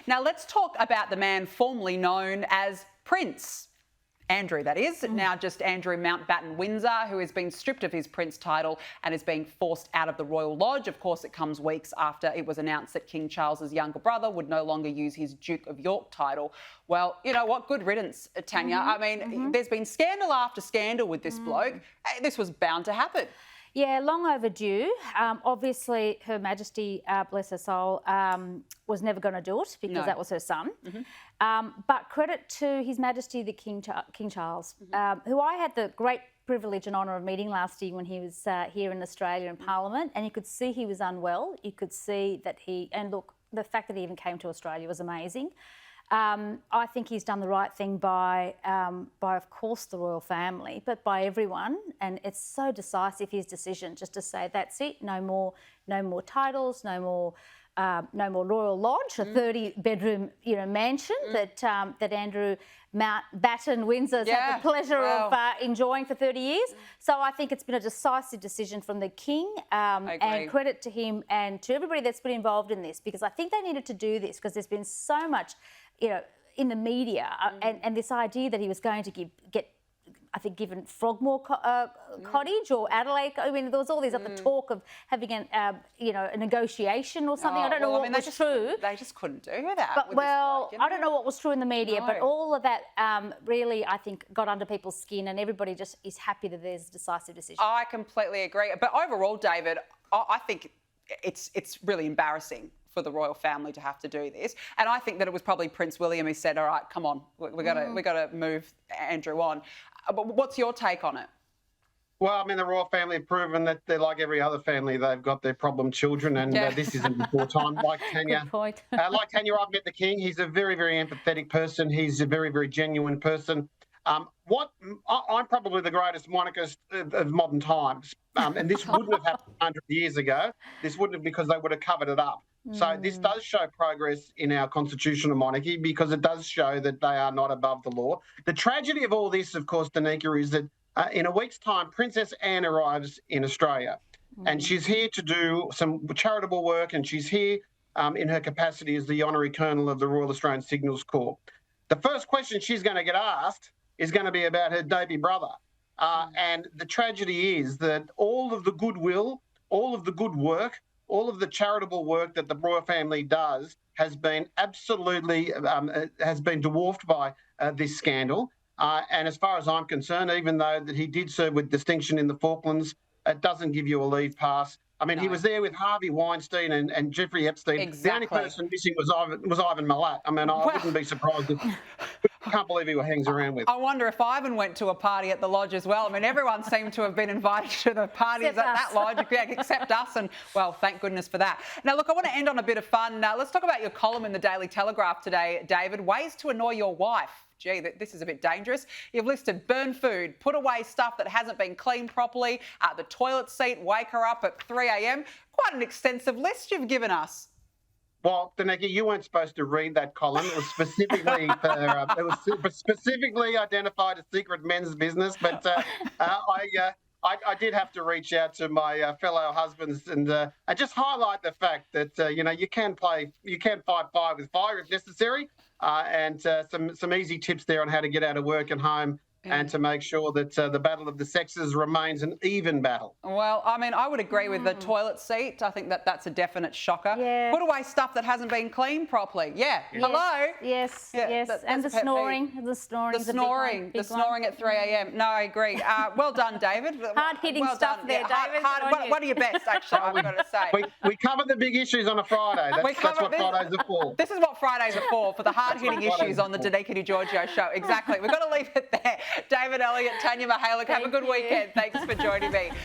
Now, let's talk about the man formerly known as Prince Andrew, that is, now just Andrew Mountbatten Windsor, who has been stripped of his Prince title and is being forced out of the Royal Lodge. Of course, it comes weeks after it was announced that King Charles's younger brother would no longer use his Duke of York title. Well, you know what? Good riddance, Tanya. I mean, there's been scandal after scandal with this bloke. This was bound to happen. Yeah, long overdue. Obviously, Her Majesty, bless her soul, was never going to do it because that was her son. But credit to His Majesty the King Charles, who I had the great privilege and honour of meeting last year when he was here in Australia in Parliament, and you could see he was unwell. You could see that and look, the fact that he even came to Australia was amazing. I think he's done the right thing by, of course, the royal family, but by everyone. And it's so decisive, his decision, just to say that's it, no more titles, no more Royal Lodge, a 30-bedroom, mansion that Andrew Mountbatten Windsor's had the pleasure of enjoying for 30 years. So I think it's been a decisive decision from the King, and credit to him and to everybody that's been involved in this, because I think they needed to do this because there's been so much, in the media, and this idea that he was going to get I think given Frogmore Cottage or Adelaide. I mean, there was all these other talk of having a negotiation or something. I don't know what was true. They just couldn't do that. But, I don't know what was true in the media, but all of that really, I think, got under people's skin, and everybody just is happy that there's a decisive decision. I completely agree. But overall, David, I think it's really embarrassing for the royal family to have to do this, and I think that it was probably Prince William who said, "All right, come on, we got to move Andrew on." But what's your take on it? Well, I mean, the royal family have proven that they're like every other family. They've got their problem children, and this isn't before time. Like Tanya, Good point. like Tanya, I've met the King. He's a very, very empathetic person. He's a very, very genuine person. I'm probably the greatest monarchist of modern times, and this wouldn't have happened 100 years ago. This wouldn't have, because they would have covered it up. So this does show progress in our constitutional monarchy, because it does show that they are not above the law. The tragedy of all this, of course, Danica, is that in a week's time, Princess Anne arrives in Australia, and she's here to do some charitable work, and she's here in her capacity as the Honorary Colonel of the Royal Australian Signals Corps. The first question she's going to get asked is going to be about her baby brother. And the tragedy is that all of the goodwill, all of the good work, all of the charitable work that the royal family does has been absolutely has been dwarfed by this scandal. And as far as I'm concerned, even though that he did serve with distinction in the Falklands, it doesn't give you a leave pass. I mean, he was there with Harvey Weinstein and Jeffrey Epstein. Exactly. The only person missing was Ivan Milat. I mean, I wouldn't be surprised if... I can't believe he hangs around with. I wonder if Ivan went to a party at the lodge as well. I mean, everyone seemed to have been invited to the parties at that lodge, except us, and, well, thank goodness for that. Now, look, I want to end on a bit of fun. Let's talk about your column in the Daily Telegraph today, David. Ways to annoy your wife. Gee, this is a bit dangerous. You've listed burn food, put away stuff that hasn't been cleaned properly, the toilet seat, wake her up at 3 a.m. Quite an extensive list you've given us. Well, Danica, you weren't supposed to read that column. It was specifically specifically identified as secret men's business. But I did have to reach out to my fellow husbands and just highlight the fact that you can fight fire with fire if necessary, and some easy tips there on how to get out of work and home. And to make sure that the battle of the sexes remains an even battle. Well, I mean, I would agree with the toilet seat. I think that's a definite shocker. Yeah. Put away stuff that hasn't been cleaned properly. Yeah. Hello? Yes, yes. And the snoring. The snoring at 3 a.m. No, I agree. Well done, David. Hard-hitting stuff there, David. One of your best, actually, I've got to say. We cover the big issues on a Friday. That's what Fridays are for. This is what Fridays are for the hard-hitting issues on the Danica De Giorgio show. Exactly. We've got to leave it there. David Elliott, Tania Mihailuk, have a good weekend. Thanks for joining me.